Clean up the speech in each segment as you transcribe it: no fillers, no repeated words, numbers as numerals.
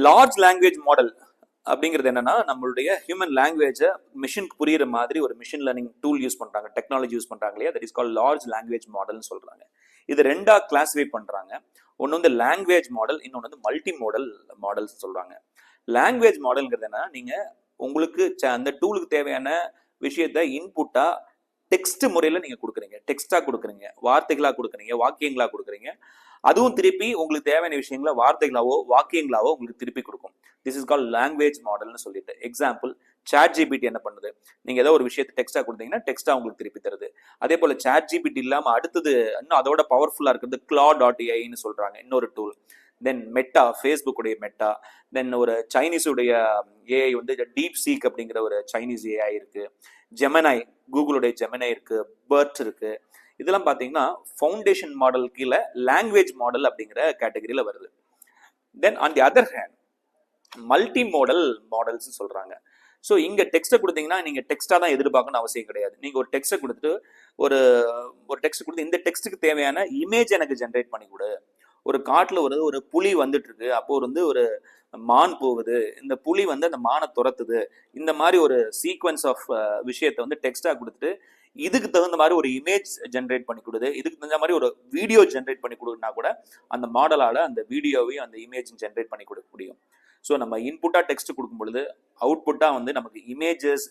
Large language model அப்படிங்கிறது என்னன்னா, நம்மளுடைய ஹியூமன் லாங்குவேஜை மிஷினுக்கு புரியுற மாதிரி ஒரு மிஷின் லேர்னிங் டூல் யூஸ் பண்றாங்க, டெக்னாலஜி யூஸ் பண்றாங்க இல்லையா, that is call large language மாடல்னு சொல்றாங்க. இது ரெண்டா கிளாஸிஃபை பண்றாங்க. ஒன்று வந்து லாங்குவேஜ் மாடல், இன்னொன்று வந்து மல்டி மாடல் மாடல்ஸ் சொல்றாங்க. லாங்குவேஜ் மாடல்ங்கிறது என்ன, நீங்க உங்களுக்கு அந்த டூலுக்கு தேவையான விஷயத்த இன்புட்டா டெக்ஸ்ட் முறையில் நீங்க கொடுக்குறீங்க, டெக்ஸ்டா கொடுக்குறீங்க, வார்த்தைகளா கொடுக்குறீங்க, வாக்கியங்களா கொடுக்குறீங்க. அதுவும் திருப்பி உங்களுக்கு தேவையான விஷயங்கள வார்த்தைகளாவோ வாக்கியங்களாவோ உங்களுக்கு திருப்பி கொடுக்கும். திஸ் இஸ் கால் லாங்குவேஜ் மாடல்னு சொல்லிட்டு. எக்ஸாம்பிள், சாட் ஜிபிடி என்ன பண்ணுது, நீங்க ஏதோ ஒரு விஷயத்தை டெக்ஸ்டா கொடுத்தீங்கன்னா டெக்ஸ்டா உங்களுக்கு திருப்பி தருது. அதே போல சாட் ஜிபிடி இல்லாம அடுத்தது இன்னும் அதோட பவர்ஃபுல்லா இருக்கிறது claude.ai சொல்றாங்க, இன்னொரு டூல். தென் மெட்டா, ஃபேஸ்புக் உடைய மெட்டா. தென் ஒரு சைனீஸ் உடைய ஏஐ வந்து டீப் சீக் அப்படிங்கிற ஒரு சைனீஸ் ஏஐ இருக்கு. ஜெமினாய், கூகுளுடைய ஜெமினாய் இருக்கு, பர்ட் இருக்கு. இதெல்லாம் பார்த்தீங்கன்னா ஃபவுண்டேஷன் மாடல் கீழே லாங்குவேஜ் மாடல் அப்படிங்கிற கேட்டகரியில் வருது. Then on the other hand multi model models சொல்றாங்க. ஸோ இங்கே டெக்ஸ்ட்டை கொடுத்தீங்கன்னா நீங்கள் டெக்ஸ்ட்டாக தான் எதிர்பார்க்கணும்னு அவசியம் கிடையாது. நீங்கள் ஒரு டெக்ஸ்ட்டை கொடுத்துட்டு ஒரு டெக்ஸ்ட் கொடுத்து இந்த டெக்ஸ்ட்டுக்கு தேவையான இமேஜ் எனக்கு ஜென்ரேட் பண்ணி கொடு. ஒரு காட்டில் ஒரு புலி வந்துட்டு இருக்கு, அப்போ வந்து ஒரு மான் போகுது, இந்த புலி வந்து அந்த மானை துரத்துது, இந்த மாதிரி ஒரு சீக்வன்ஸ் ஆஃப் விஷயத்தை வந்து டெக்ஸ்டாக கொடுத்துட்டு இதுக்கு தகுந்த மாதிரி ஒரு இமேஜ் ஜென்ரேட் பண்ணி கொடுது, இதுக்கு தகுந்த மாதிரி ஒரு வீடியோ ஜென்ரேட் பண்ணி கொடுக்குன்னா கூட அந்த மாடலால் அந்த வீடியோவையும் அந்த இமேஜும் ஜென்ரேட் பண்ணி கொடுக்க முடியும். ஸோ நம்ம இன்புட்டாக டெக்ஸ்ட் கொடுக்கும் பொழுது அவுட்புட்டாக வந்து நமக்கு இமேஜஸ்,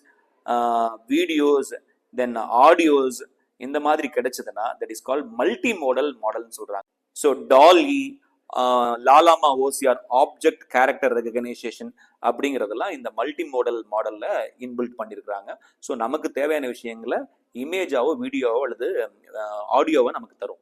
வீடியோஸ், தென் ஆடியோஸ் இந்த மாதிரி கிடைச்சதுன்னா that is call multi model மாடல்னு சொல்கிறாங்க. So DALL-E, Llama OCR, object character recognition அப்படிங்கிறதெல்லாம் இந்த மல்டி மாடல் மாடலில் இன்பில்ட் பண்ணியிருக்கிறாங்க. ஸோ நமக்கு தேவையான விஷயங்களை இமேஜாவோ வீடியோவோ அல்லது ஆடியோவோ நமக்கு தரும்.